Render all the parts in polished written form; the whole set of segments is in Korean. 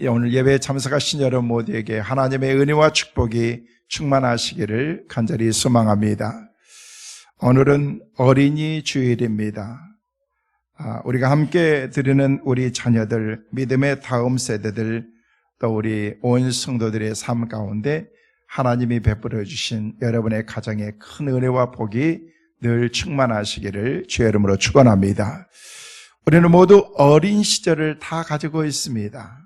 오늘 예배에 참석하신 여러분 모두에게 하나님의 은혜와 축복이 충만하시기를 간절히 소망합니다. 오늘은 어린이 주일입니다. 우리가 함께 드리는 우리 자녀들, 믿음의 다음 세대들, 또 우리 온 성도들의 삶 가운데 하나님이 베풀어 주신 여러분의 가정에 큰 은혜와 복이 늘 충만하시기를 주의 이름으로 축원합니다. 우리는 모두 어린 시절을 다 가지고 있습니다.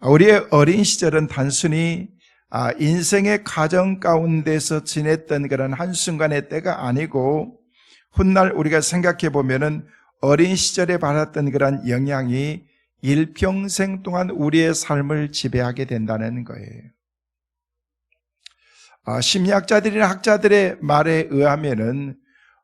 우리의 어린 시절은 단순히 인생의 과정 가운데서 지냈던 그런 한순간의 때가 아니고 훗날 우리가 생각해 보면은 어린 시절에 받았던 그런 영향이 일평생 동안 우리의 삶을 지배하게 된다는 거예요. 심리학자들이나 학자들의 말에 의하면은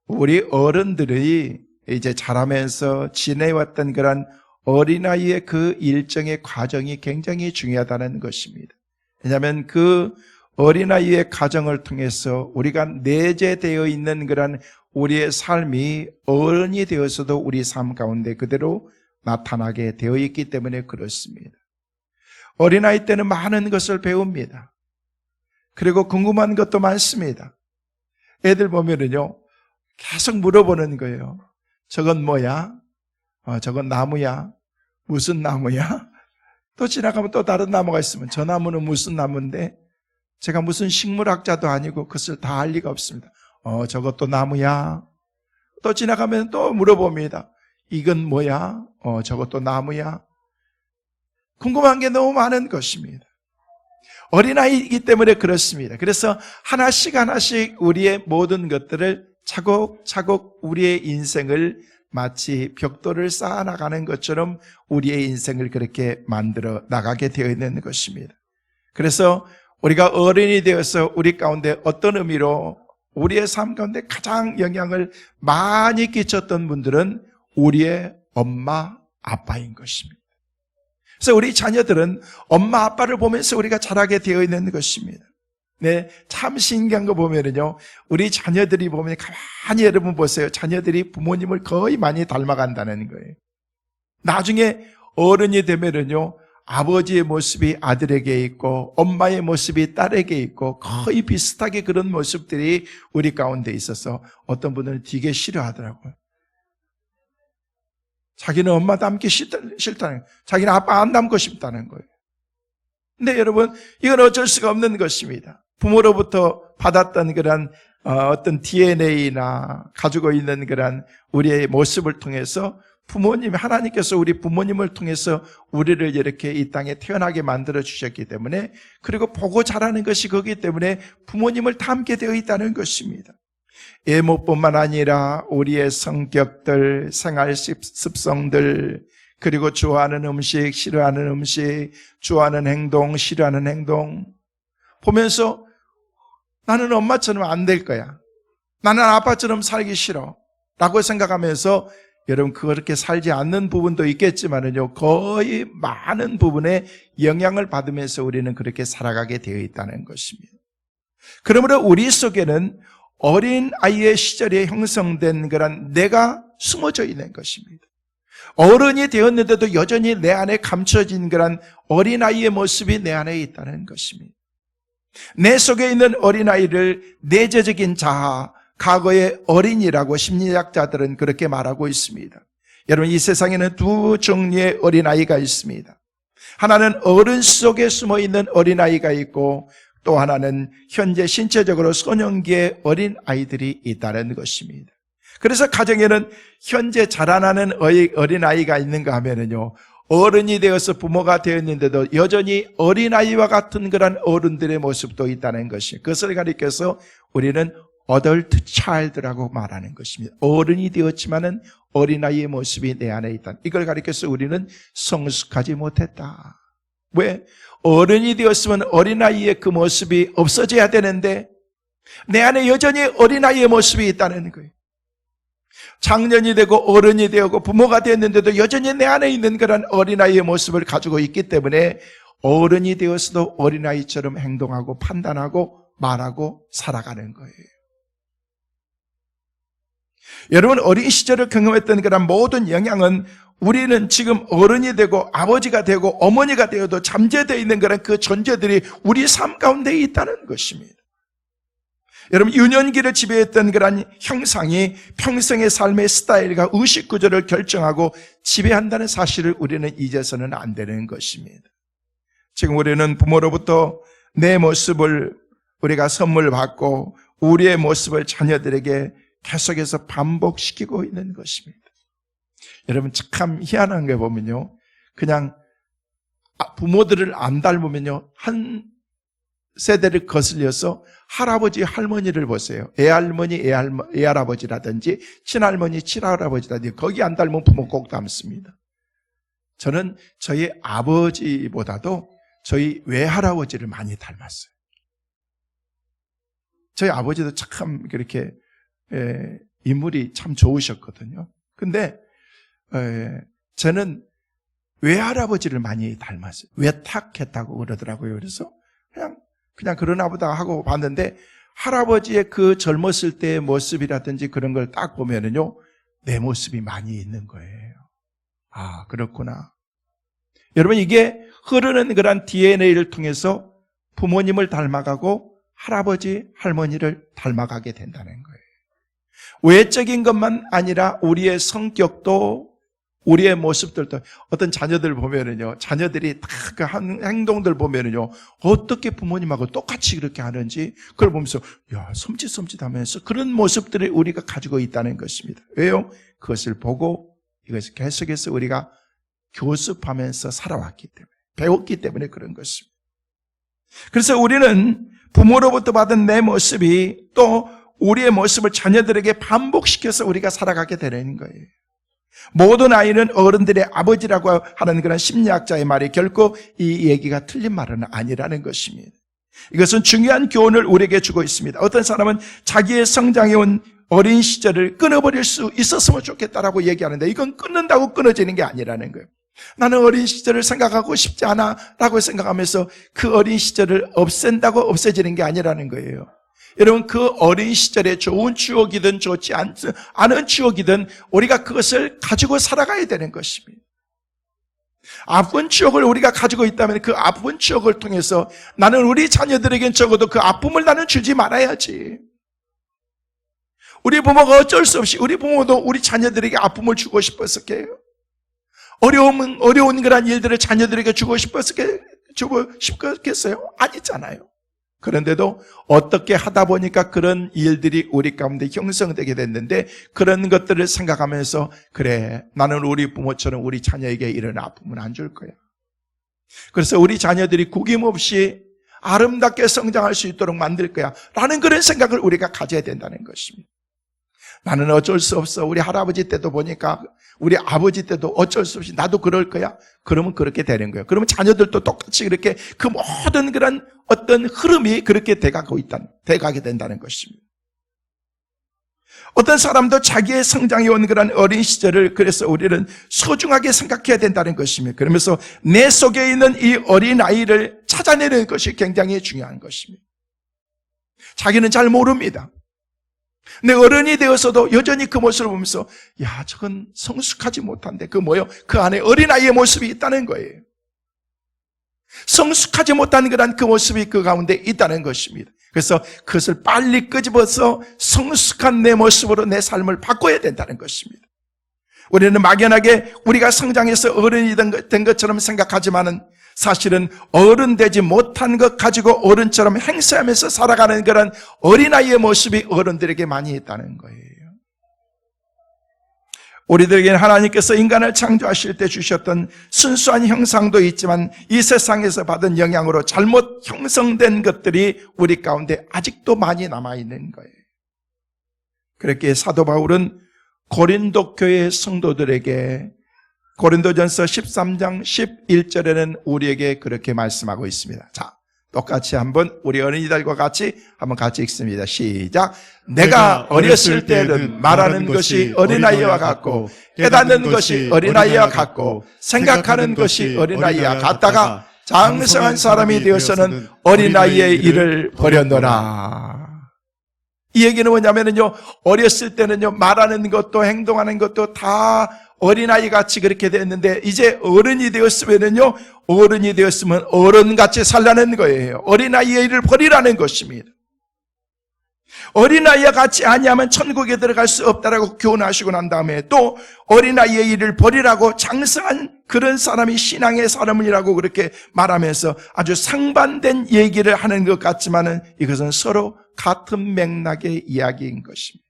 우리 어른들이 이제 자라면서 지내왔던 그런 어린아이의 그 일정의 과정이 굉장히 중요하다는 것입니다. 왜냐하면 그 어린아이의 과정을 통해서 우리가 내재되어 있는 그런 우리의 삶이 어른이 되어서도 우리 삶 가운데 그대로 나타나게 되어 있기 때문에 그렇습니다. 어린아이 때는 많은 것을 배웁니다. 그리고 궁금한 것도 많습니다. 애들 보면은요, 계속 물어보는 거예요. 저건 뭐야? 저건 나무야? 무슨 나무야? 또 지나가면 또 다른 나무가 있으면 저 나무는 무슨 나무인데? 제가 무슨 식물학자도 아니고 그것을 다 알 리가 없습니다. 저것도 나무야? 또 지나가면 또 물어봅니다. 이건 뭐야? 저것도 나무야? 궁금한 게 너무 많은 것입니다. 어린아이이기 때문에 그렇습니다. 그래서 하나씩 우리의 모든 것들을 차곡차곡 우리의 인생을 마치 벽돌을 쌓아나가는 것처럼 우리의 인생을 그렇게 만들어 나가게 되어 있는 것입니다. 그래서 우리가 어른이 되어서 우리 가운데 어떤 의미로 우리의 삶 가운데 가장 영향을 많이 끼쳤던 분들은 우리의 엄마, 아빠인 것입니다. 그래서 우리 자녀들은 엄마, 아빠를 보면서 우리가 자라게 되어 있는 것입니다. 네, 참 신기한 거 보면은요, 우리 자녀들이 보면 가만히 여러분 보세요. 자녀들이 부모님을 거의 많이 닮아간다는 거예요. 나중에 어른이 되면은요, 아버지의 모습이 아들에게 있고, 엄마의 모습이 딸에게 있고, 거의 비슷하게 그런 모습들이 우리 가운데 있어서 어떤 분들은 되게 싫어하더라고요. 자기는 엄마 닮기 싫다는 거예요. 자기는 아빠 안 닮고 싶다는 거예요. 근데 여러분, 이건 어쩔 수가 없는 것입니다. 부모로부터 받았던 그런 어떤 DNA나 가지고 있는 그런 우리의 모습을 통해서 하나님께서 우리 부모님을 통해서 우리를 이렇게 이 땅에 태어나게 만들어 주셨기 때문에, 그리고 보고 자라는 것이 거기 때문에 부모님을 닮게 되어 있다는 것입니다. 외모뿐만 아니라 우리의 성격들, 생활 습성들, 그리고 좋아하는 음식, 싫어하는 음식, 좋아하는 행동, 싫어하는 행동 보면서 나는 엄마처럼 안 될 거야, 나는 아빠처럼 살기 싫어 라고 생각하면서, 여러분 그렇게 살지 않는 부분도 있겠지만은요, 거의 많은 부분에 영향을 받으면서 우리는 그렇게 살아가게 되어 있다는 것입니다. 그러므로 우리 속에는 어린 아이의 시절에 형성된 그런 내가 숨어져 있는 것입니다. 어른이 되었는데도 여전히 내 안에 감춰진 그런 어린아이의 모습이 내 안에 있다는 것입니다. 내 속에 있는 어린아이를 내재적인 자아, 과거의 어린이라고 심리학자들은 그렇게 말하고 있습니다. 여러분, 이 세상에는 두 종류의 어린아이가 있습니다. 하나는 어른 속에 숨어있는 어린아이가 있고, 또 하나는 현재 신체적으로 소년기의 어린아이들이 있다는 것입니다. 그래서 가정에는 현재 자라나는 어린아이가 있는가 하면은요, 어른이 되어서 부모가 되었는데도 여전히 어린아이와 같은 그런 어른들의 모습도 있다는 것이, 그것을 가리켜서 우리는 어덜트 차일드라고 말하는 것입니다. 어른이 되었지만은 어린아이의 모습이 내 안에 있다. 이걸 가리켜서 우리는 성숙하지 못했다. 왜? 어른이 되었으면 어린아이의 그 모습이 없어져야 되는데 내 안에 여전히 어린아이의 모습이 있다는 거예요. 장년이 되고 어른이 되고 부모가 되었는데도 여전히 내 안에 있는 그런 어린아이의 모습을 가지고 있기 때문에 어른이 되어서도 어린아이처럼 행동하고 판단하고 말하고 살아가는 거예요. 여러분, 어린 시절을 경험했던 그런 모든 영향은 우리는 지금 어른이 되고 아버지가 되고 어머니가 되어도 잠재되어 있는 그런 그 존재들이 우리 삶 가운데 있다는 것입니다. 여러분, 유년기를 지배했던 그런 형상이 평생의 삶의 스타일과 의식 구조를 결정하고 지배한다는 사실을 우리는 잊어서는 안 되는 것입니다. 지금 우리는 부모로부터 내 모습을 우리가 선물 받고 우리의 모습을 자녀들에게 계속해서 반복시키고 있는 것입니다. 여러분, 참 희한한 게 보면요, 그냥 부모들을 안 닮으면요, 한 세대를 거슬려서 할아버지, 할머니를 보세요. 애할머니, 애할아버지라든지 친할머니, 친할아버지라든지 거기 안 닮은 부모 꼭 닮습니다. 저는 저희 아버지보다도 저희 외할아버지를 많이 닮았어요. 저희 아버지도 참 그렇게 인물이 참 좋으셨거든요. 근데 저는 외할아버지를 많이 닮았어요. 외탁했다고 그러더라고요. 그래서 그냥 그러나 보다 하고 봤는데, 할아버지의 그 젊었을 때의 모습이라든지 그런 걸 딱 보면은요, 내 모습이 많이 있는 거예요. 아, 그렇구나. 여러분, 이게 흐르는 그런 DNA를 통해서 부모님을 닮아가고 할아버지, 할머니를 닮아가게 된다는 거예요. 외적인 것만 아니라 우리의 성격도, 우리의 모습들도, 어떤 자녀들 보면은요, 자녀들이 다 그 행동들 보면은요, 어떻게 부모님하고 똑같이 그렇게 하는지 그걸 보면서, 야, 섬찟섬찟하면서 그런 모습들을 우리가 가지고 있다는 것입니다. 왜요? 그것을 보고 이것을 계속해서 우리가 교습하면서 살아왔기 때문에, 배웠기 때문에 그런 것입니다. 그래서 우리는 부모로부터 받은 내 모습이 또 우리의 모습을 자녀들에게 반복시켜서 우리가 살아가게 되는 거예요. 모든 아이는 어른들의 아버지라고 하는 그런 심리학자의 말이 결코 이 얘기가 틀린 말은 아니라는 것입니다. 이것은 중요한 교훈을 우리에게 주고 있습니다. 어떤 사람은 자기의 성장해온 어린 시절을 끊어버릴 수 있었으면 좋겠다라고 얘기하는데, 이건 끊는다고 끊어지는 게 아니라는 거예요. 나는 어린 시절을 생각하고 싶지 않아 라고 생각하면서 그 어린 시절을 없앤다고 없애지는 게 아니라는 거예요. 여러분, 그 어린 시절의 좋은 추억이든 좋지 않은 추억이든 우리가 그것을 가지고 살아가야 되는 것입니다. 아픈 추억을 우리가 가지고 있다면 그 아픈 추억을 통해서 나는 우리 자녀들에겐 적어도 그 아픔을 나는 주지 말아야지. 우리 부모가 어쩔 수 없이, 우리 부모도 우리 자녀들에게 아픔을 주고 싶었을게요? 어려운 그런 일들을 자녀들에게 주고 싶었겠어요? 아니잖아요. 그런데도 어떻게 하다 보니까 그런 일들이 우리 가운데 형성되게 됐는데, 그런 것들을 생각하면서, 그래, 나는 우리 부모처럼 우리 자녀에게 이런 아픔은 안 줄 거야. 그래서 우리 자녀들이 구김없이 아름답게 성장할 수 있도록 만들 거야 라는 그런 생각을 우리가 가져야 된다는 것입니다. 나는 어쩔 수 없어. 우리 할아버지 때도 보니까, 우리 아버지 때도 어쩔 수 없이 나도 그럴 거야. 그러면 그렇게 되는 거예요. 그러면 자녀들도 똑같이 그렇게 그 모든 그런 어떤 흐름이 그렇게 돼가게 된다는 것입니다. 어떤 사람도 자기의 성장해온 그런 어린 시절을 그래서 우리는 소중하게 생각해야 된다는 것입니다. 그러면서 내 속에 있는 이 어린 아이를 찾아내는 것이 굉장히 중요한 것입니다. 자기는 잘 모릅니다. 내 어른이 되어서도 여전히 그 모습을 보면서, 야, 저건 성숙하지 못한데, 그 안에 어린아이의 모습이 있다는 거예요. 성숙하지 못한 그런 그 모습이 그 가운데 있다는 것입니다. 그래서 그것을 빨리 끄집어서 성숙한 내 모습으로 내 삶을 바꿔야 된다는 것입니다. 우리는 막연하게 우리가 성장해서 어른이 된 것처럼 생각하지만은, 사실은 어른 되지 못한 것 가지고 어른처럼 행세하면서 살아가는 그런 어린아이의 모습이 어른들에게 많이 있다는 거예요. 우리들에게는 하나님께서 인간을 창조하실 때 주셨던 순수한 형상도 있지만, 이 세상에서 받은 영향으로 잘못 형성된 것들이 우리 가운데 아직도 많이 남아있는 거예요. 그렇게 사도 바울은 고린도 교회 성도들에게 고린도전서 13장 11절에는 우리에게 그렇게 말씀하고 있습니다. 자, 똑같이 한번 우리 어린이들과 같이 한번 같이 읽습니다. 시작. 내가 어렸을 때는 말하는 것이 어린아이와 같고, 깨닫는 것이 어린아이와 같고, 생각하는 것이 어린아이와 같다가 장성한 사람이 되어서는 어린아이의 일을 버렸노라. 이 얘기는 뭐냐면요, 어렸을 때는요, 말하는 것도 행동하는 것도 다 어린아이 같이 그렇게 됐는데, 이제 어른이 되었으면요, 어른같이 살라는 거예요. 어린아이의 일을 버리라는 것입니다. 어린아이와 같이 아니하면 천국에 들어갈 수 없다라고 교훈하시고 난 다음에 또 어린아이의 일을 버리라고 장성한 그런 사람이 신앙의 사람이라고 그렇게 말하면서 아주 상반된 얘기를 하는 것 같지만은 이것은 서로 같은 맥락의 이야기인 것입니다.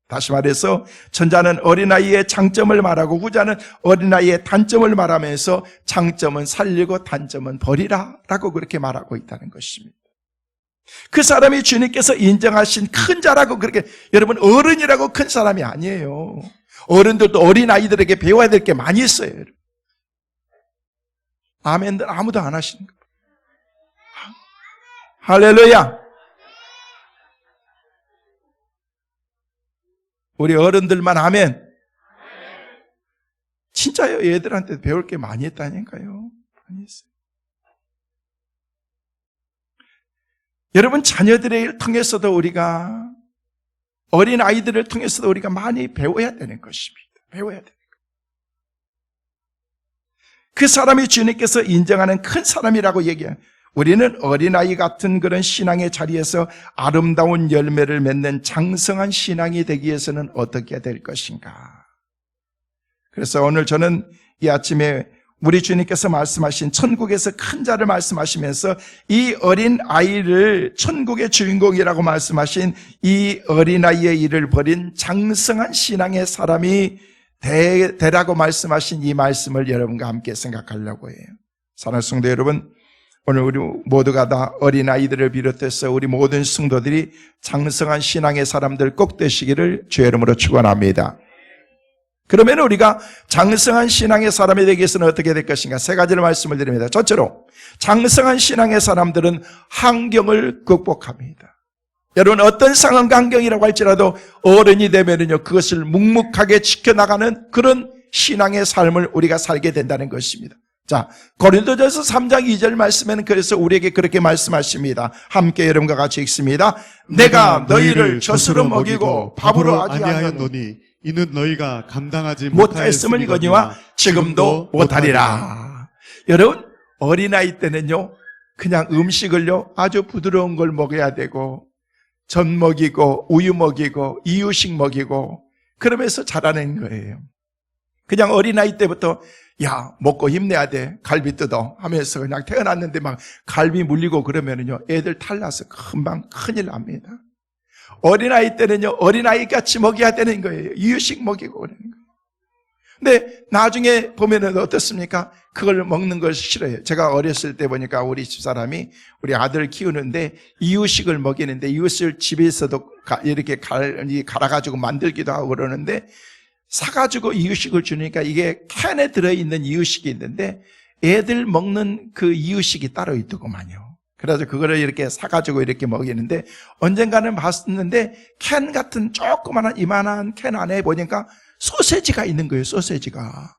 다시 말해서 전자는 어린아이의 장점을 말하고 후자는 어린아이의 단점을 말하면서 장점은 살리고 단점은 버리라 라고 그렇게 말하고 있다는 것입니다. 그 사람이 주님께서 인정하신 큰 자라고 그렇게, 여러분 어른이라고 큰 사람이 아니에요. 어른들도 어린아이들에게 배워야 될 게 많이 있어요. 아멘들 아무도 안 하시는 거예요. 할렐루야. 우리 어른들만 아멘. 진짜요. 얘들한테 배울 게 많이 있다니까요. 많이 있어요. 여러분 자녀들의 일 통해서도 우리가, 어린 아이들을 통해서도 우리가 많이 배워야 되는 것입니다. 배워야 되는 것. 그 사람이 주님께서 인정하는 큰 사람이라고 얘기해요. 우리는 어린아이 같은 그런 신앙의 자리에서 아름다운 열매를 맺는 장성한 신앙이 되기 위해서는 어떻게 해야 될 것인가. 그래서 오늘 저는 이 아침에 우리 주님께서 말씀하신 천국에서 큰 자를 말씀하시면서 이 어린 아이를 천국의 주인공이라고 말씀하신 이 어린아이의 일을 벌인 장성한 신앙의 사람이 되라고 말씀하신 이 말씀을 여러분과 함께 생각하려고 해요. 사랑하는 성도 여러분, 오늘 우리 모두가 다 어린아이들을 비롯해서 우리 모든 성도들이 장성한 신앙의 사람들 꼭 되시기를 주의 이름으로 축원합니다. 그러면 우리가 장성한 신앙의 사람이 되기 위해서는 어떻게 될 것인가? 세 가지를 말씀을 드립니다. 첫째로, 장성한 신앙의 사람들은 환경을 극복합니다. 여러분 어떤 상황과 환경이라고 할지라도 어른이 되면은요, 그것을 묵묵하게 지켜나가는 그런 신앙의 삶을 우리가 살게 된다는 것입니다. 자, 고린도전서 3장 2절 말씀에는 그래서 우리에게 그렇게 말씀하십니다. 함께 여러분과 같이 읽습니다. 내가 너희를 젖으로 먹이고 밥으로 아니하였노니 이는 너희가 감당하지 못하였음이거니와 지금도 못하리라. 여러분 어린아이 때는요, 그냥 음식을요 아주 부드러운 걸 먹어야 되고, 전 먹이고 우유 먹이고 이유식 먹이고 그러면서 자라는 거예요. 그냥 어린아이 때부터 야 먹고 힘내야 돼, 갈비 뜯어 하면서 그냥 태어났는데 막 갈비 물리고 그러면은요 애들 탈나서 금방 큰일 납니다. 어린아이 때는요 어린아이 같이 먹여야 되는 거예요. 이유식 먹이고 그러는 거예요. 근데 나중에 보면은 어떻습니까? 그걸 먹는 걸 싫어해요. 제가 어렸을 때 보니까 우리 집사람이 우리 아들 키우는데 이유식을 먹이는데, 이유식을 집에서도 이렇게 갈아가지고 만들기도 하고 그러는데, 사가지고 이유식을 주니까 이게 캔에 들어있는 이유식이 있는데 애들 먹는 그 이유식이 따로 있더구만요. 그래서 그거를 이렇게 사가지고 이렇게 먹이는데, 언젠가는 봤었는데 캔 같은 조그만한 이만한 캔 안에 보니까 소세지가 있는 거예요. 소세지가.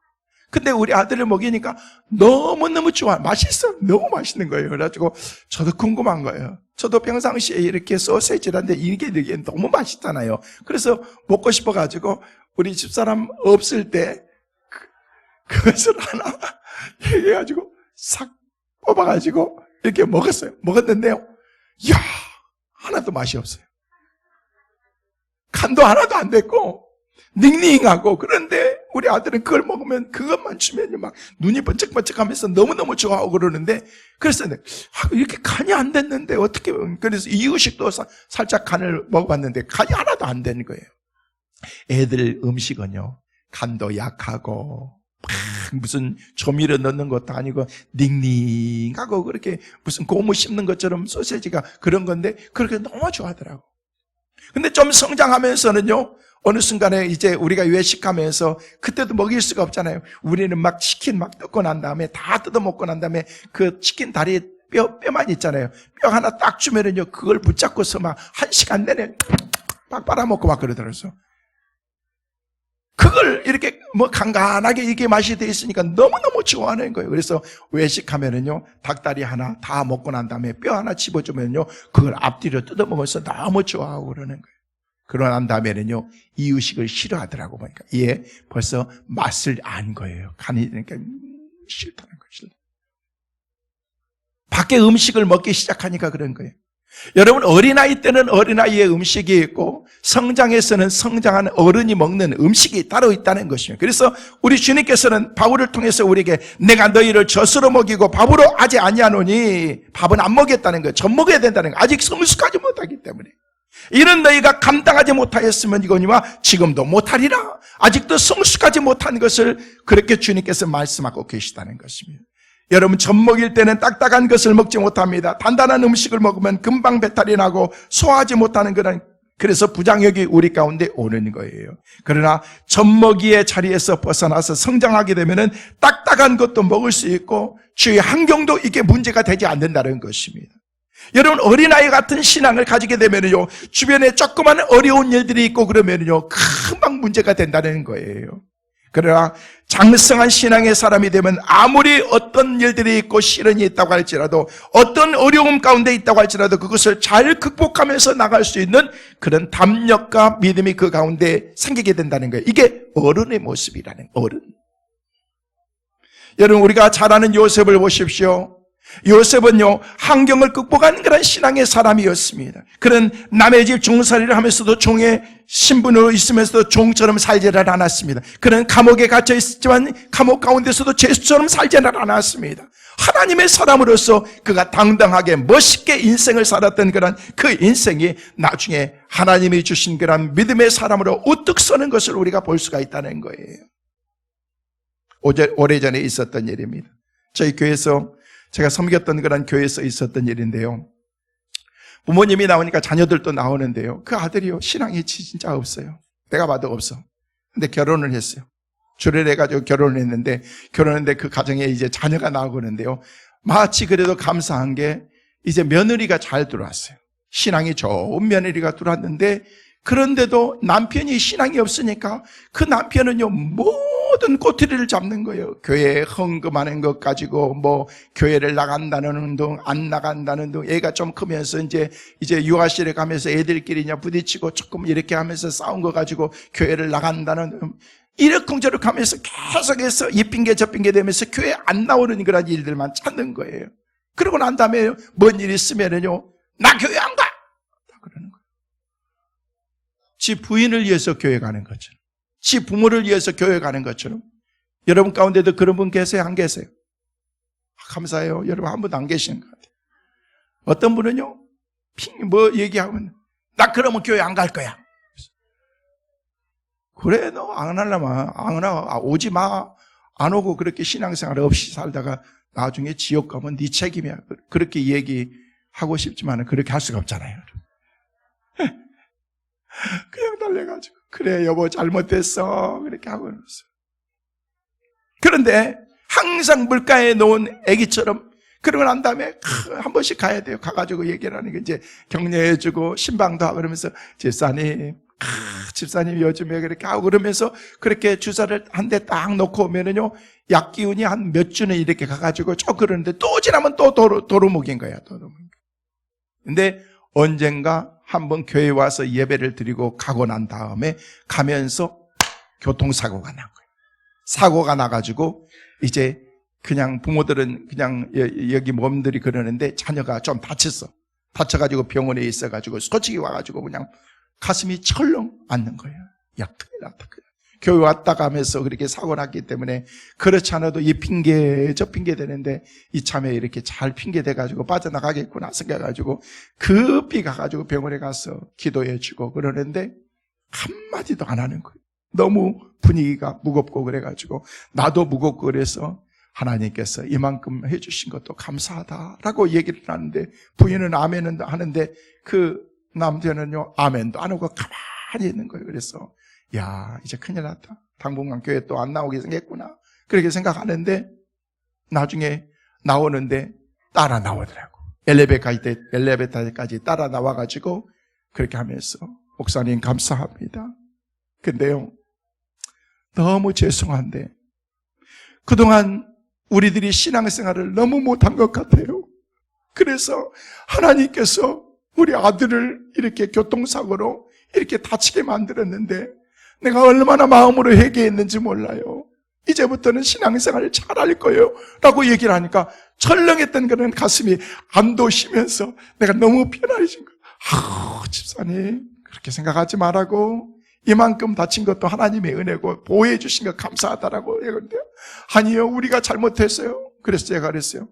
근데 우리 아들을 먹이니까 너무너무 좋아, 맛있어, 너무 맛있는 거예요. 그래가지고 저도 궁금한 거예요. 저도 평상시에 이렇게 소세지라는데 이게 너무 맛있잖아요. 그래서 먹고 싶어가지고 우리 집사람 없을 때 그것을 하나 얘기해가지고 싹 뽑아가지고 이렇게 먹었어요. 먹었는데요, 이야, 하나도 맛이 없어요. 간도 하나도 안 됐고 닝닝하고. 그런데 우리 아들은 그걸 먹으면, 그것만 주면 막 눈이 번쩍번쩍하면서 너무너무 좋아하고 그러는데, 그래서 이렇게 간이 안 됐는데 어떻게, 그래서 이유식도 살짝 간을 먹어봤는데 간이 하나도 안 되는 거예요. 애들 음식은요 간도 약하고 무슨 조미료 넣는 것도 아니고 닝닝하고 그렇게 무슨 고무 씹는 것처럼 소세지가 그런 건데 그렇게 너무 좋아하더라고. 근데 좀 성장하면서는요, 어느 순간에 이제 우리가 외식하면서 그때도 먹일 수가 없잖아요. 우리는 막 치킨 막 뜯고 난 다음에 다 뜯어 먹고 난 다음에 그 치킨 다리에 뼈만 있잖아요. 뼈 하나 딱 주면은요 그걸 붙잡고서 막 1시간 내내 빡 빨아먹고 막 그러더라고요. 그걸 이렇게 뭐 간간하게 이게 맛이 돼 있으니까 너무너무 좋아하는 거예요. 그래서 외식하면은요, 닭다리 하나 다 먹고 난 다음에 뼈 하나 집어주면요, 그걸 앞뒤로 뜯어먹어서 너무 좋아하고 그러는 거예요. 그러고 난 다음에는요, 이유식을 싫어하더라고 보니까. 얘 벌써 맛을 안 거예요. 간이, 그러니까 싫다는 거예요. 밖에 음식을 먹기 시작하니까 그런 거예요. 여러분, 어린아이 때는 어린아이의 음식이 있고 성장에서는 성장한 어른이 먹는 음식이 따로 있다는 것입니다. 그래서 우리 주님께서는 바울을 통해서 우리에게 내가 너희를 젖으로 먹이고 밥으로 아직 아니하노니 밥은 안 먹였다는 거예요. 젖 먹어야 된다는 거예요. 아직 성숙하지 못하기 때문에. 이는 너희가 감당하지 못하였으면 이거니와 지금도 못하리라. 아직도 성숙하지 못한 것을 그렇게 주님께서 말씀하고 계시다는 것입니다. 여러분, 젖 먹일 때는 딱딱한 것을 먹지 못합니다. 단단한 음식을 먹으면 금방 배탈이 나고 소화하지 못하는 그런, 그래서 부장력이 우리 가운데 오는 거예요. 그러나 젖 먹이의 자리에서 벗어나서 성장하게 되면은 딱딱한 것도 먹을 수 있고 주위 환경도 이게 문제가 되지 않는다는 것입니다. 여러분, 어린아이 같은 신앙을 가지게 되면요, 주변에 조그만 어려운 일들이 있고 그러면요, 금방 문제가 된다는 거예요. 그러나 장성한 신앙의 사람이 되면 아무리 어떤 일들이 있고 시련이 있다고 할지라도, 어떤 어려움 가운데 있다고 할지라도 그것을 잘 극복하면서 나갈 수 있는 그런 담력과 믿음이 그 가운데 생기게 된다는 거예요. 이게 어른의 모습이라는, 어른. 여러분, 우리가 잘 아는 요셉을 보십시오. 요셉은요, 환경을 극복한 그런 신앙의 사람이었습니다. 그런 남의 집 종살이를 하면서도 종의 신분으로 있으면서도 종처럼 살지를 않았습니다. 그런 감옥에 갇혀 있었지만 감옥 가운데서도 죄수처럼 살지는 않았습니다. 하나님의 사람으로서 그가 당당하게 멋있게 인생을 살았던 그런 그 인생이 나중에 하나님이 주신 그런 믿음의 사람으로 우뚝 서는 것을 우리가 볼 수가 있다는 거예요. 오래전에 있었던 일입니다. 저희 교회에서 제가 섬겼던 그런 교회에서 있었던 일인데요. 부모님이 나오니까 자녀들도 나오는데요. 그 아들이요, 신앙이 진짜 없어요. 내가 봐도 없어. 근데 결혼을 했어요. 주례해가지고 결혼을 했는데, 결혼했는데 그 가정에 이제 자녀가 나오고 그러는데요. 마치 그래도 감사한 게 이제 며느리가 잘 들어왔어요. 신앙이 좋은 며느리가 들어왔는데, 그런데도 남편이 신앙이 없으니까 그 남편은요, 모든 꼬투리를 잡는 거예요. 교회에 헌금하는 것 가지고 뭐 교회를 나간다는 운동, 안 나간다는 운동, 애가 좀 크면서 이제 유아실에 가면서 애들끼리 그냥 부딪히고 조금 이렇게 하면서 싸운 거 가지고 교회를 나간다는, 이러쿵저럭 하면서 계속해서 이 핑계 저 핑계 되면서 교회 안 나오는 그런 일들만 찾는 거예요. 그러고 난 다음에 뭔 일 있으면은요, 나 교회 안 가! 그러는 거예요. 지 부인을 위해서 교회 가는 것처럼, 지 부모를 위해서 교회 가는 것처럼. 여러분 가운데도 그런 분 계세요? 안 계세요? 감사해요. 여러분 한 분도 안 계시는 것 같아요. 어떤 분은요, 뭐 얘기하면 나 그러면 교회 안 갈 거야. 그래, 너 안 하려면 안 와. 오지 마. 안 오고 그렇게 신앙생활 없이 살다가 나중에 지옥 가면 네 책임이야. 그렇게 얘기하고 싶지만 그렇게 할 수가 없잖아요. 그냥 달래가지고 그래 여보 잘못됐어 그렇게 하고 있어요. 그런데 항상 물가에 놓은 애기처럼, 그러고 난 다음에 한 번씩 가야 돼요. 가가지고 얘기를 하는 게 이제 격려해주고 신방도 하고 그러면서 집사님 요즘에 그렇게 하고 그러면서 그렇게 주사를 한 대 딱 놓고 오면은요, 약 기운이 한 몇 주는 이렇게 가가지고 쭉 그러는데 또 지나면 또 도루묵인 거야. 도루묵. 근데 언젠가 한번 교회에 와서 예배를 드리고 가고 난 다음에 가면서 교통사고가 난 거예요. 사고가 나가지고 이제 그냥 부모들은 그냥 여기 몸들이 그러는데 자녀가 좀 다쳐가지고 병원에 있어가지고 소식이 와가지고 그냥 가슴이 철렁 앉는 거예요. 야, 큰일 났다. 교회 왔다 가면서 그렇게 사고 났기 때문에 그렇지 않아도 이 핑계 저 핑계 되는데 이참에 이렇게 잘 핑계 대가지고 빠져나가겠구나 생각해가지고 급히 가가지고 병원에 가서 기도해주고 그러는데 한마디도 안 하는 거예요. 너무 분위기가 무겁고 그래가지고 나도 무겁고 그래서 하나님께서 이만큼 해주신 것도 감사하다라고 얘기를 하는데 부인은 아멘은 하는데 그 남자는요 아멘도 안 하고 가만히 있는 거예요. 그래서 야, 이제 큰일 났다. 당분간 교회 또 안 나오게 생겼구나. 그렇게 생각하는데 나중에 나오는데 따라 나오더라고. 엘리베이터까지 따라 나와가지고 그렇게 하면서 목사님 감사합니다. 근데요, 너무 죄송한데 그동안 우리들이 신앙생활을 너무 못한 것 같아요. 그래서 하나님께서 우리 아들을 이렇게 교통사고로 이렇게 다치게 만들었는데 내가 얼마나 마음으로 회개했는지 몰라요. 이제부터는 신앙생활을 잘할 거예요 라고 얘기를 하니까 철렁했던 그런 가슴이 안도시면서 내가 너무 편안해진 거예요. 집사님 그렇게 생각하지 말라고, 이만큼 다친 것도 하나님의 은혜고 보호해 주신 거 감사하다라고 얘기했는데요. 아니요, 우리가 잘못했어요. 그래서 제가 그랬어요.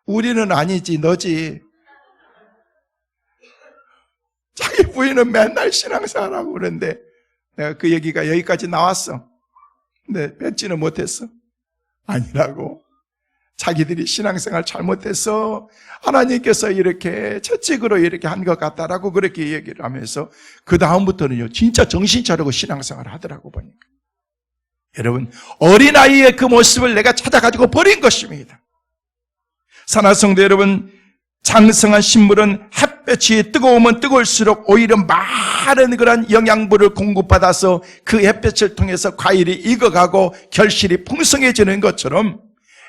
우리는 아니지, 너지. 자기 부인은 맨날 신앙생활하고 그러는데 내가 그 얘기가 여기까지 나왔어. 근데 뱉지는 못했어. 아니라고. 자기들이 신앙생활 잘못해서 하나님께서 이렇게 채찍으로 이렇게 한 것 같다라고 그렇게 얘기를 하면서 그 다음부터는요 진짜 정신 차리고 신앙생활 하더라고 보니까. 여러분, 어린아이의 그 모습을 내가 찾아가지고 버린 것입니다. 산하성도 여러분, 장성한 식물은 햇볕이 뜨거우면 뜨거울수록 오히려 많은 그런 영양분을 공급받아서 그 햇볕을 통해서 과일이 익어가고 결실이 풍성해지는 것처럼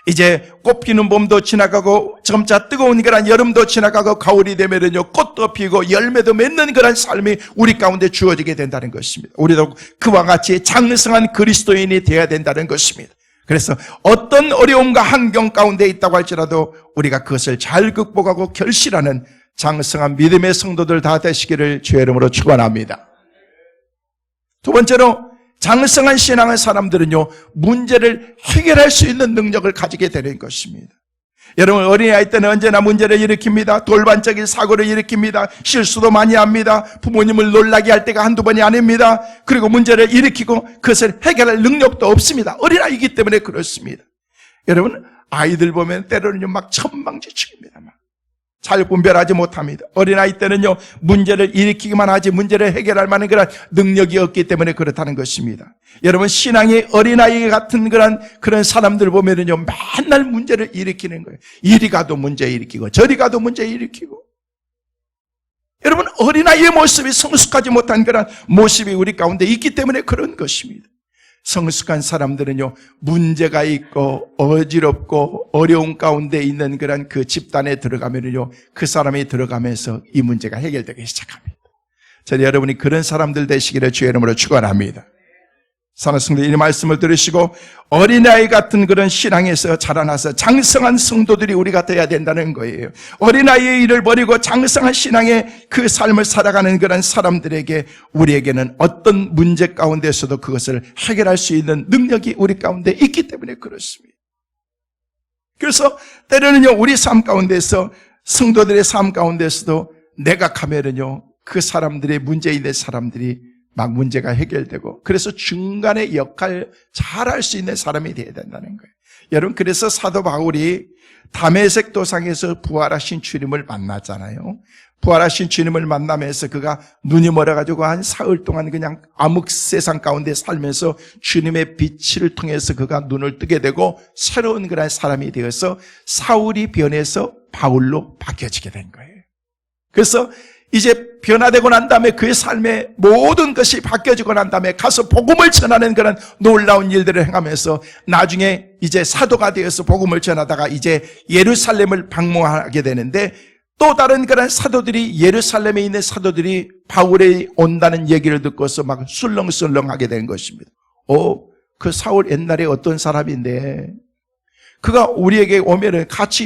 이제 꽃피는 봄도 지나가고 점차 뜨거운 그런 여름도 지나가고 가을이 되면은요 꽃도 피고 열매도 맺는 그런 삶이 우리 가운데 주어지게 된다는 것입니다. 우리도 그와 같이 장성한 그리스도인이 되어야 된다는 것입니다. 그래서 어떤 어려움과 환경 가운데 있다고 할지라도 우리가 그것을 잘 극복하고 결실하는 장성한 믿음의 성도들 다 되시기를 주의 이름으로 축원합니다. 두 번째로, 장성한 신앙의 사람들은요 문제를 해결할 수 있는 능력을 가지게 되는 것입니다. 여러분, 어린아이 때는 언제나 문제를 일으킵니다. 돌반적인 사고를 일으킵니다. 실수도 많이 합니다. 부모님을 놀라게 할 때가 한두 번이 아닙니다. 그리고 문제를 일으키고 그것을 해결할 능력도 없습니다. 어린아이이기 때문에 그렇습니다. 여러분, 아이들 보면 때로는요 막 천방지축입니다. 잘 분별하지 못합니다. 어린아이 때는요 문제를 일으키기만 하지 문제를 해결할 만한 그런 능력이 없기 때문에 그렇다는 것입니다. 여러분, 신앙의 어린아이 같은 그런 사람들 보면은요 맨날 문제를 일으키는 거예요. 이리 가도 문제 일으키고 저리 가도 문제 일으키고. 여러분, 어린아이의 모습이 성숙하지 못한 그런 모습이 우리 가운데 있기 때문에 그런 것입니다. 성숙한 사람들은요 문제가 있고 어지럽고 어려운 가운데 있는 그런 그 집단에 들어가면은요 그 사람이 들어가면서 이 문제가 해결되기 시작합니다. 저는 여러분이 그런 사람들 되시기를 주의 이름으로 축원합니다. 사랑하는 성도들, 이 말씀을 들으시고 어린아이 같은 그런 신앙에서 자라나서 장성한 성도들이 우리가 되어야 된다는 거예요. 어린아이의 일을 버리고 장성한 신앙의 그 삶을 살아가는 그런 사람들에게 우리에게는 어떤 문제 가운데서도 그것을 해결할 수 있는 능력이 우리 가운데 있기 때문에 그렇습니다. 그래서 때로는요 우리 삶 가운데서, 성도들의 삶 가운데서도 내가 가면은요 그 사람들의 문제 있는 사람들이 막 문제가 해결되고, 그래서 중간에 역할 잘할 수 있는 사람이 되어야 된다는 거예요. 여러분, 그래서 사도 바울이 다메섹 도상에서 부활하신 주님을 만났잖아요. 부활하신 주님을 만나면서 그가 눈이 멀어가지고 한 사흘 동안 그냥 암흑 세상 가운데 살면서 주님의 빛을 통해서 그가 눈을 뜨게 되고 새로운 그런 사람이 되어서 사울이 변해서 바울로 바뀌어지게 된 거예요. 그래서 이제 변화되고 난 다음에 그의 삶의 모든 것이 바뀌어지고 난 다음에 가서 복음을 전하는 그런 놀라운 일들을 행하면서 나중에 이제 사도가 되어서 복음을 전하다가 이제 예루살렘을 방문하게 되는데, 또 다른 그런 사도들이, 예루살렘에 있는 사도들이 바울이 온다는 얘기를 듣고서 막 술렁술렁하게 된 것입니다. 그 사울 옛날에 어떤 사람인데 그가 우리에게 오면은 같이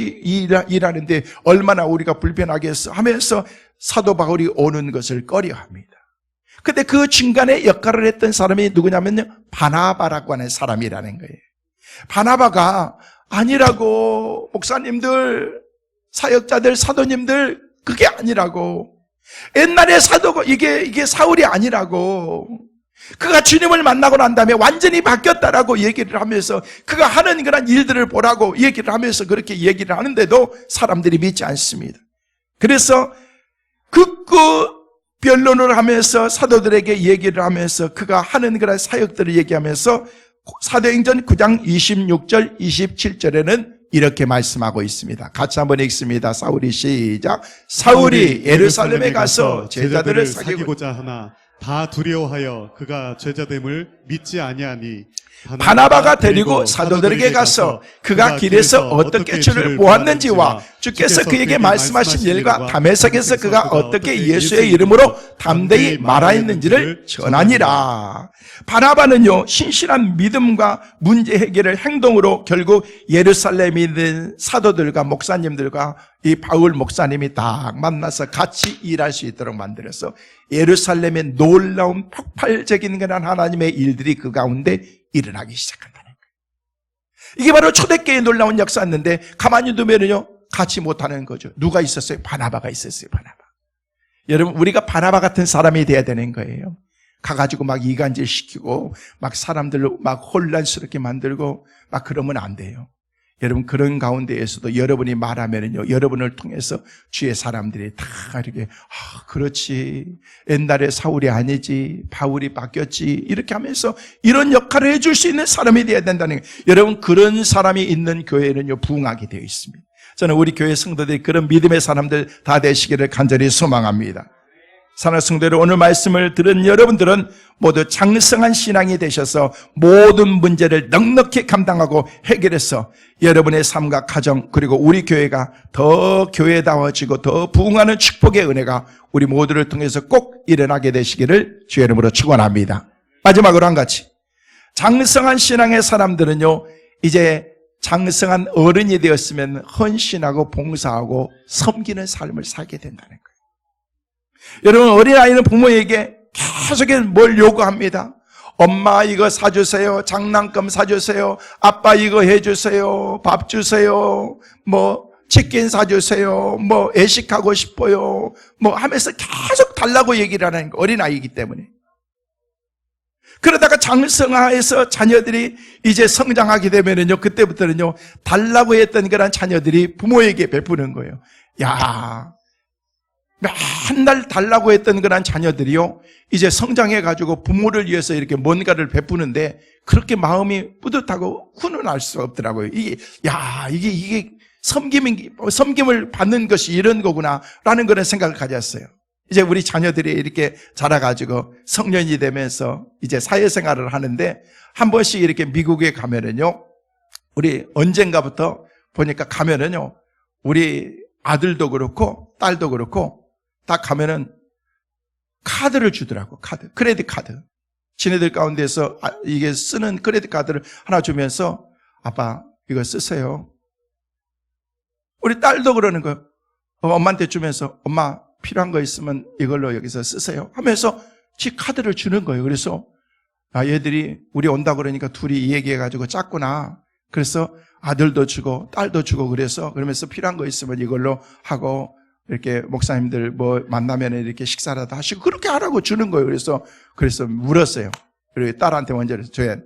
일하는데 얼마나 우리가 불편하겠어 하면서 사도 바울이 오는 것을 꺼려합니다. 근데 그 중간에 역할을 했던 사람이 누구냐면요 바나바라고 하는 사람이라는 거예요. 바나바가 아니라고, 목사님들, 사역자들, 사도님들, 그게 아니라고. 옛날에 사도가 이게 사울이 아니라고. 그가 주님을 만나고 난 다음에 완전히 바뀌었다라고 얘기를 하면서 그가 하는 그런 일들을 보라고 얘기를 하면서 그렇게 얘기를 하는데도 사람들이 믿지 않습니다. 그래서 극구 변론을 하면서 사도들에게 얘기를 하면서 그가 하는 그런 사역들을 얘기하면서 사도행전 9장 26절 27절에는 이렇게 말씀하고 있습니다. 같이 한번 읽습니다. 사울이 시작. 사울이 예루살렘에 가서 제자들을 사귀고자 하나 다 두려워하여 그가 제자됨을 믿지 아니하니 바나바가 데리고 사도들에게 가서 그가 길에서 어떻게 주를 보았는지와 주께서 그에게 말씀하신 일과 다메섹에서 그가 어떻게 예수의 이름으로 담대히 말하였는지를 전하니라. 바나바는요, 신실한 믿음과 문제 해결을 행동으로 결국 예루살렘에 있는 사도들과 목사님들과 이 바울 목사님이 딱 만나서 같이 일할 수 있도록 만들어서 예루살렘의 놀라운 폭발적인 그런 하나님의 일들이 그 가운데 일어나기 시작한다는 거예요. 이게 바로 초대교회의 놀라운 역사였는데 가만히 두면요 같이 못하는 거죠. 누가 있었어요? 바나바가 있었어요. 바나바. 여러분, 우리가 바나바 같은 사람이 돼야 되는 거예요. 가가지고 막 이간질 시키고 막 사람들을 막 혼란스럽게 만들고 막 그러면 안 돼요. 여러분, 그런 가운데에서도 여러분이 말하면은요, 여러분을 통해서 주의 사람들이 다 이렇게, 그렇지. 옛날에 사울이 아니지. 바울이 바뀌었지. 이렇게 하면서 이런 역할을 해줄 수 있는 사람이 되어야 된다는 거예요. 여러분, 그런 사람이 있는 교회는요, 부흥하게 되어 있습니다. 저는 우리 교회 성도들이 그런 믿음의 사람들 다 되시기를 간절히 소망합니다. 사랑하는 성도들, 오늘 말씀을 들은 여러분들은 모두 장성한 신앙이 되셔서 모든 문제를 넉넉히 감당하고 해결해서 여러분의 삶과 가정 그리고 우리 교회가 더 교회다워지고 더 부흥하는 축복의 은혜가 우리 모두를 통해서 꼭 일어나게 되시기를 주의 이름으로 축원합니다. 마지막으로 한 가지, 장성한 신앙의 사람들은요, 이제 장성한 어른이 되었으면 헌신하고 봉사하고 섬기는 삶을 살게 된다는 거예요. 여러분, 어린아이는 부모에게 계속 뭘 요구합니다. 엄마 이거 사주세요. 장난감 사주세요. 아빠 이거 해주세요. 밥 주세요. 뭐 치킨 사주세요. 뭐 애식하고 싶어요. 뭐 하면서 계속 달라고 얘기를 하는 거예요. 어린아이이기 때문에. 그러다가 장성화해서 자녀들이 이제 성장하게 되면은요, 그때부터는요, 달라고 했던 그런 자녀들이 부모에게 베푸는 거예요. 야, 맨날 달라고 했던 그런 자녀들이요, 이제 성장해가지고 부모를 위해서 이렇게 뭔가를 베푸는데 그렇게 마음이 뿌듯하고 훈훈할 수 없더라고요. 이게 섬김을 받는 것이 이런 거구나, 라는 그런 생각을 가졌어요. 이제 우리 자녀들이 이렇게 자라가지고 성년이 되면서 이제 사회생활을 하는데 한 번씩 이렇게 미국에 가면은요, 우리 언젠가부터 보니까 가면은요, 우리 아들도 그렇고 딸도 그렇고 딱 가면은 카드를 주더라고. 크레딧 카드. 지네들 가운데서 이게 쓰는 크레딧 카드를 하나 주면서 아빠 이거 쓰세요. 우리 딸도 그러는 거예요. 엄마한테 주면서 엄마 필요한 거 있으면 이걸로 여기서 쓰세요 하면서 지 카드를 주는 거예요. 그래서 얘들이 우리 온다 그러니까 둘이 얘기해가지고 짰구나. 그래서 아들도 주고 딸도 주고 그러면서 필요한 거 있으면 이걸로 하고 이렇게 목사님들 뭐 만나면 이렇게 식사라도 하시고 그렇게 하라고 주는 거예요. 그래서 물었어요. 그리고 딸한테 먼저 저희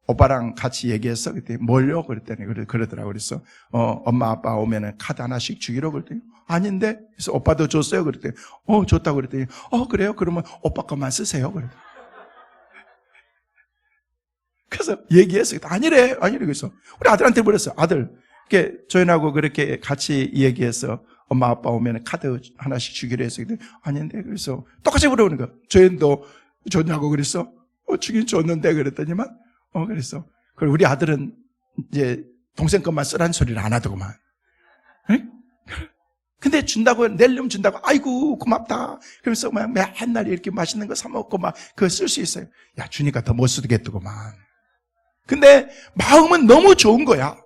오빠랑 같이 얘기했어. 그때 뭘요? 그랬더니 그러더라고. 그래서 엄마 아빠 오면은 카드 하나씩 주기로 그랬더니 아닌데. 그래서 오빠도 줬어요. 그랬더니 줬다고 그랬더니 그래요? 그러면 오빠 것만 쓰세요. 그래서 얘기했어요. 아니래. 그래서 우리 아들한테 물었어요. 아들, 이렇게 조연하고 그렇게 같이 얘기해서 엄마 아빠 오면 카드 하나씩 주기로 했어요. 아닌데. 그래서 똑같이 물어보는 거야. 조연도 줬냐고 그랬어. 주긴 줬는데 그랬더니만 그랬어. 그리고 우리 아들은 이제 동생 것만 쓰라는 소리를 안 하더구만. 응? 근데 낼려면 준다고, 아이고, 고맙다. 그러면서 막 맨날 이렇게 맛있는 거 사먹고 막 그거 쓸 수 있어요. 야, 주니까 더 못 쓰겠더구만. 근데 마음은 너무 좋은 거야.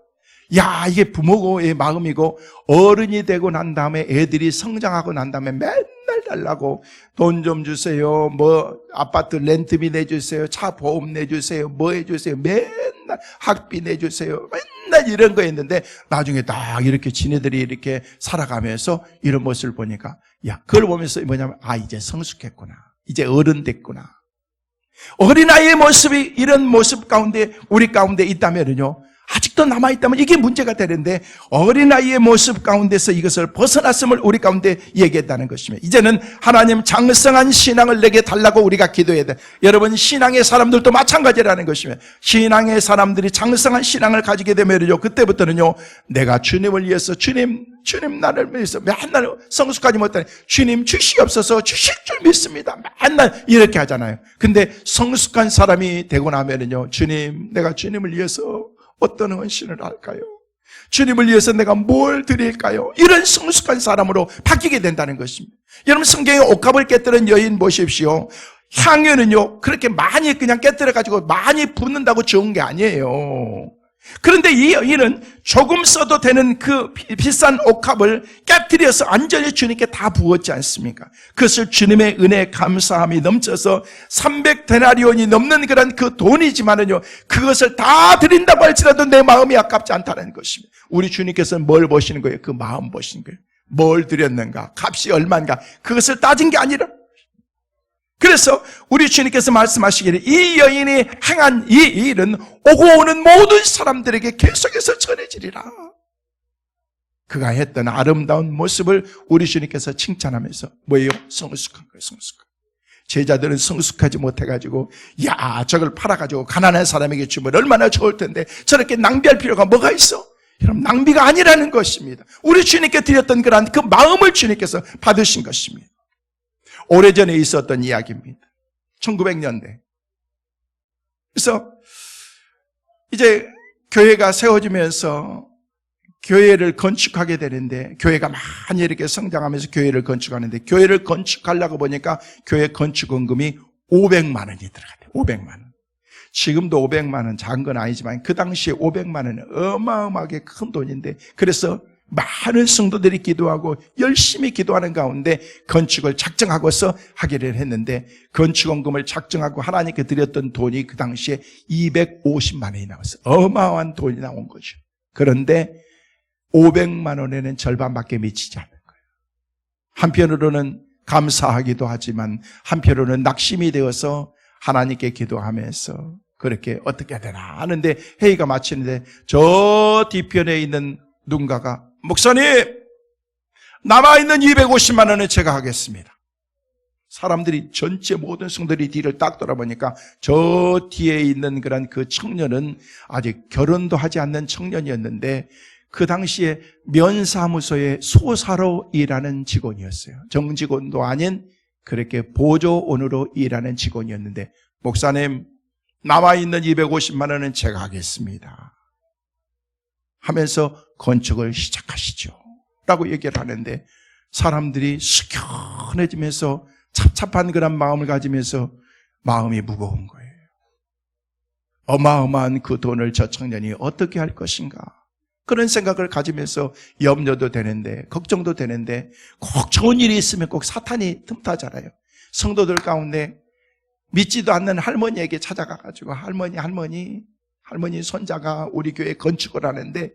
야, 이게 부모의 마음이고 어른이 되고 난 다음에 애들이 성장하고 난 다음에 맨날 달라고 돈 좀 주세요. 뭐 아파트 렌트비 내주세요. 차 보험 내주세요. 뭐 해주세요. 맨날 학비 내주세요. 맨날 이런 거 했는데 나중에 딱 이렇게 지네들이 이렇게 살아가면서 이런 모습을 보니까 야, 그걸 보면서 뭐냐면 이제 성숙했구나. 이제 어른 됐구나. 어린아이의 모습이 이런 모습 가운데 우리 가운데 있다면요, 아직도 남아있다면 이게 문제가 되는데 어린아이의 모습 가운데서 이것을 벗어났음을 우리 가운데 얘기했다는 것입니다. 이제는 하나님 장성한 신앙을 내게 달라고 우리가 기도해야 돼. 여러분 신앙의 사람들도 마찬가지라는 것입니다. 신앙의 사람들이 장성한 신앙을 가지게 되면요, 그때부터는요, 내가 주님을 위해서 주님 나를 위해서 맨날 성숙하지 못하니 주님 주시옵소서, 주실 줄 믿습니다. 맨날 이렇게 하잖아요. 근데 성숙한 사람이 되고 나면은요, 주님, 내가 주님을 위해서 어떤 헌신을 할까요? 주님을 위해서 내가 뭘 드릴까요? 이런 성숙한 사람으로 바뀌게 된다는 것입니다. 여러분 성경에 옥합을 깨뜨린 여인 보십시오. 향유는요 그렇게 많이 그냥 깨뜨려가지고 많이 붓는다고 좋은 게 아니에요. 그런데 이 여인은 조금 써도 되는 그 비싼 옥합을 깨뜨려서 완전히 주님께 다 부었지 않습니까? 그것을 주님의 은혜 감사함이 넘쳐서 300데나리온이 넘는 그런 그 돈이지만은요, 그것을 다 드린다고 할지라도 내 마음이 아깝지 않다는 것입니다. 우리 주님께서는 뭘 보시는 거예요? 그 마음 보시는 거예요. 뭘 드렸는가? 값이 얼마인가? 그것을 따진 게 아니라, 그래서 우리 주님께서 말씀하시기를 이 여인이 행한 이 일은 오고 오는 모든 사람들에게 계속해서 전해지리라. 그가 했던 아름다운 모습을 우리 주님께서 칭찬하면서 뭐예요? 성숙한 거예요. 성숙한. 제자들은 성숙하지 못해가지고 야 저걸 팔아가지고 가난한 사람에게 주면 얼마나 좋을 텐데 저렇게 낭비할 필요가 뭐가 있어? 여러분 낭비가 아니라는 것입니다. 우리 주님께 드렸던 그러한 그 마음을 주님께서 받으신 것입니다. 오래전에 있었던 이야기입니다. 1900년대. 그래서 이제 교회가 세워지면서 교회를 건축하게 되는데 교회가 많이 이렇게 성장하면서 교회를 건축하는데 교회를 건축하려고 보니까 교회 건축원금이 500만 원이 들어가대요. 500만 원. 지금도 500만 원 작은 건 아니지만 그 당시에 500만 원은 어마어마하게 큰 돈인데 그래서 많은 성도들이 기도하고 열심히 기도하는 가운데 건축을 작정하고서 하기를 했는데 건축원금을 작정하고 하나님께 드렸던 돈이 그 당시에 250만 원이 나왔어요. 어마어마한 돈이 나온 거죠. 그런데 500만 원에는 절반밖에 미치지 않는 거예요. 한편으로는 감사하기도 하지만 한편으로는 낙심이 되어서 하나님께 기도하면서 그렇게 어떻게 해야 되나 하는데 회의가 마치는데 저 뒤편에 있는 누군가가 목사님 남아있는 250만 원은 제가 하겠습니다. 사람들이 전체 모든 성들이 뒤를 딱 돌아보니까 저 뒤에 있는 그런 그 청년은 아직 결혼도 하지 않는 청년이었는데 그 당시에 면사무소의 소사로 일하는 직원이었어요. 정직원도 아닌 그렇게 보조원으로 일하는 직원이었는데 목사님 남아있는 250만 원은 제가 하겠습니다 하면서 건축을 시작하시죠 라고 얘기를 하는데 사람들이 숙연해지면서 찹찹한 그런 마음을 가지면서 마음이 무거운 거예요. 어마어마한 그 돈을 저 청년이 어떻게 할 것인가 그런 생각을 가지면서 염려도 되는데 걱정도 되는데 꼭 좋은 일이 있으면 꼭 사탄이 틈타잖아요. 성도들 가운데 믿지도 않는 할머니에게 찾아가가지고 할머니 손자가 우리 교회 건축을 하는데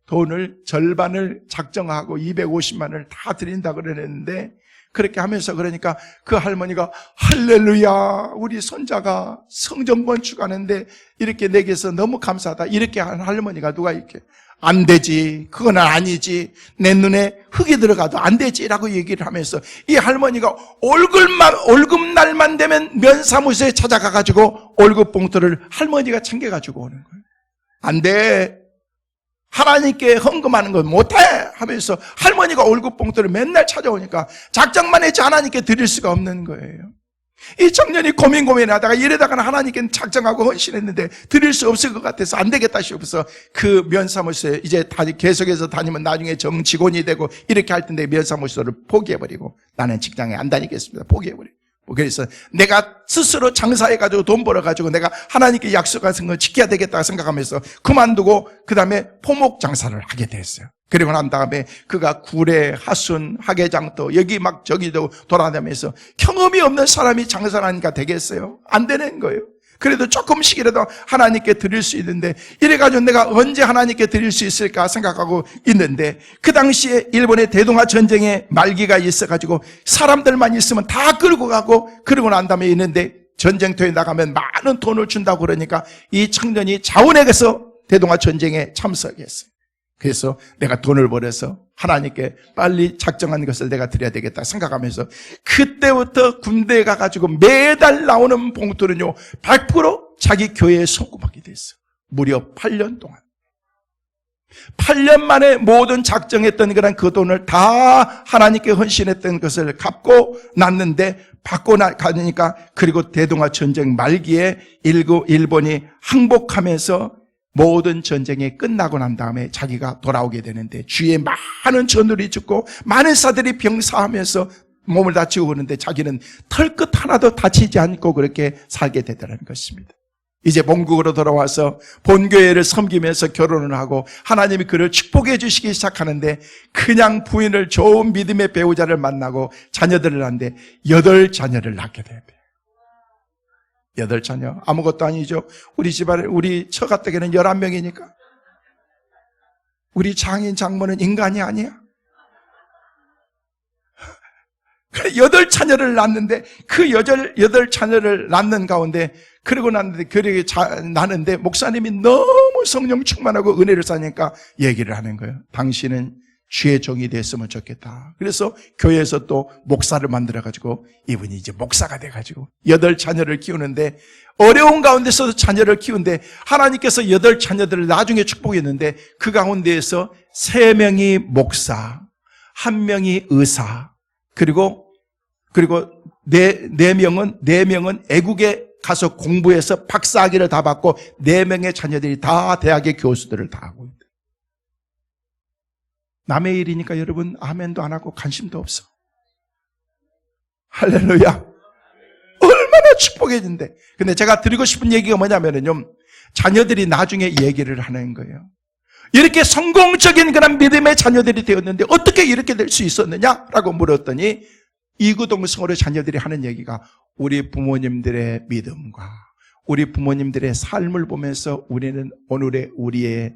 돈을 절반을 작정하고 250만 원을 다 드린다 그러는데 그렇게 하면서 그러니까 그 할머니가 할렐루야 우리 손자가 성전 건축하는데 이렇게 내게서 너무 감사하다 이렇게 한 할머니가 누가 이렇게 안 되지 그건 아니지 내 눈에 흙이 들어가도 안 되지라고 얘기를 하면서 이 할머니가 월급날만 되면 면사무소에 찾아가가지고 월급 봉투를 할머니가 챙겨가지고 오는 거예요. 안 돼 하나님께 헌금하는 건 못해 하면서 할머니가 월급 봉투를 맨날 찾아오니까 작정만 했지 하나님께 드릴 수가 없는 거예요. 이 청년이 고민하다가 이러다가는 하나님께 작정하고 헌신했는데 드릴 수 없을 것 같아서 안 되겠다 싶어서 그 면사무소에 이제 계속해서 다니면 나중에 정직원이 되고 이렇게 할 텐데 면사무소를 포기해버리고 나는 직장에 안 다니겠습니다. 포기해버리고 그래서 내가 스스로 장사해가지고 돈 벌어가지고 내가 하나님께 약속한 거 지켜야 되겠다 생각하면서 그만두고 그 다음에 포목 장사를 하게 됐어요. 그리고 난 다음에 그가 구례, 하순, 하계장터 여기 막 저기도 돌아다니면서 경험이 없는 사람이 장사를 하니까 되겠어요? 안 되는 거예요. 그래도 조금씩이라도 하나님께 드릴 수 있는데 이래가지고 내가 언제 하나님께 드릴 수 있을까 생각하고 있는데 그 당시에 일본의 대동아 전쟁의 말기가 있어가지고 사람들만 있으면 다 끌고 가고 그러고 난 다음에 있는데 전쟁터에 나가면 많은 돈을 준다고 그러니까 이 청년이 자원에게서 대동아 전쟁에 참석했어요. 그래서 내가 돈을 벌어서 하나님께 빨리 작정한 것을 내가 드려야 되겠다 생각하면서 그때부터 군대에 가가지고 매달 나오는 봉투는요 100% 자기 교회에 송금하게 됐어요. 무려 8년 동안. 8년 만에 모든 작정했던 그런 그 돈을 다 하나님께 헌신했던 것을 갚고 났는데 받고 가니까 그리고 대동아 전쟁 말기에 일본이 항복하면서 모든 전쟁이 끝나고 난 다음에 자기가 돌아오게 되는데 주위에 많은 전우리 죽고 많은 사들이 병사하면서 몸을 다치고 그러는데 자기는 털끝 하나도 다치지 않고 그렇게 살게 되더라는 것입니다. 이제 본국으로 돌아와서 본교회를 섬기면서 결혼을 하고 하나님이 그를 축복해 주시기 시작하는데 그냥 부인을 좋은 믿음의 배우자를 만나고 자녀들을 낳는데 8자녀를 낳게 됩니다. 8자녀. 아무것도 아니죠. 우리 집안에, 우리 처 가떡에는 11명이니까. 우리 장인, 장모는 인간이 아니야. 8자녀를 낳는데 그 8자녀를 낳는 가운데 그러고 나는데 목사님이 너무 성령 충만하고 은혜를 쌓으니까 얘기를 하는 거예요. 당신은 주의 종이 됐으면 좋겠다. 그래서 교회에서 또 목사를 만들어가지고 이분이 이제 목사가 돼가지고 8자녀를 키우는데 어려운 가운데서도 자녀를 키우는데 하나님께서 8자녀들을 나중에 축복했는데 그 가운데에서 3명이 목사, 1명이 의사, 그리고 4명은 애국에 가서 공부해서 박사학위를 다 받고 4명의 자녀들이 다 대학의 교수들을 다 하고 있다. 남의 일이니까 여러분 아멘도 안 하고 관심도 없어. 할렐루야. 얼마나 축복해진대. 근데 제가 드리고 싶은 얘기가 뭐냐면요, 자녀들이 나중에 얘기를 하는 거예요. 이렇게 성공적인 그런 믿음의 자녀들이 되었는데 어떻게 이렇게 될 수 있었느냐라고 물었더니 이구동성으로 자녀들이 하는 얘기가 우리 부모님들의 믿음과 우리 부모님들의 삶을 보면서 우리는 오늘의 우리의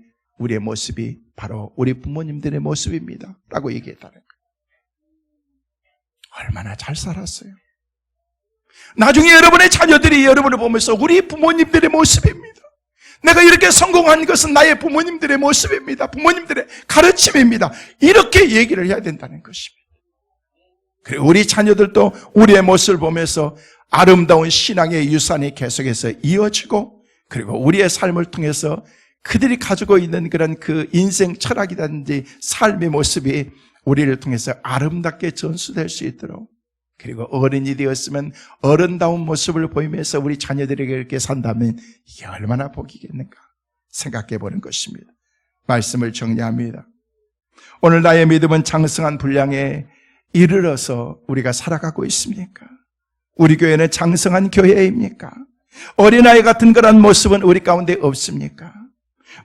모습이 바로 우리 부모님들의 모습입니다 라고 얘기했다는 거예요. 얼마나 잘 살았어요. 나중에 여러분의 자녀들이 여러분을 보면서 우리 부모님들의 모습입니다. 내가 이렇게 성공한 것은 나의 부모님들의 모습입니다. 부모님들의 가르침입니다. 이렇게 얘기를 해야 된다는 것입니다. 그리고 우리 자녀들도 우리의 모습을 보면서 아름다운 신앙의 유산이 계속해서 이어지고 그리고 우리의 삶을 통해서 그들이 가지고 있는 그런 그 인생 철학이라든지 삶의 모습이 우리를 통해서 아름답게 전수될 수 있도록 그리고 어른이 되었으면 어른다운 모습을 보이면서 우리 자녀들에게 이렇게 산다면 이게 얼마나 복이겠는가 생각해 보는 것입니다. 말씀을 정리합니다. 오늘 나의 믿음은 장성한 분량에 이르러서 우리가 살아가고 있습니까? 우리 교회는 장성한 교회입니까? 어린아이 같은 그런 모습은 우리 가운데 없습니까?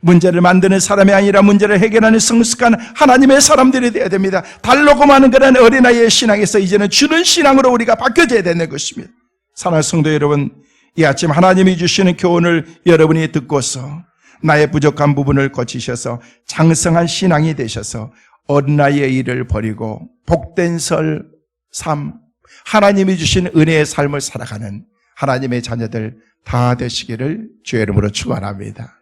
문제를 만드는 사람이 아니라 문제를 해결하는 성숙한 하나님의 사람들이 되어야 됩니다. 달로고 마는 그런 어린아이의 신앙에서 이제는 주는 신앙으로 우리가 바뀌어져야 되는 것입니다. 사랑하는 성도 여러분, 이 아침 하나님이 주시는 교훈을 여러분이 듣고서 나의 부족한 부분을 고치셔서 장성한 신앙이 되셔서 어린아이의 일을 버리고 복된 삶, 하나님이 주신 은혜의 삶을 살아가는 하나님의 자녀들 다 되시기를 주의 이름으로 축원합니다.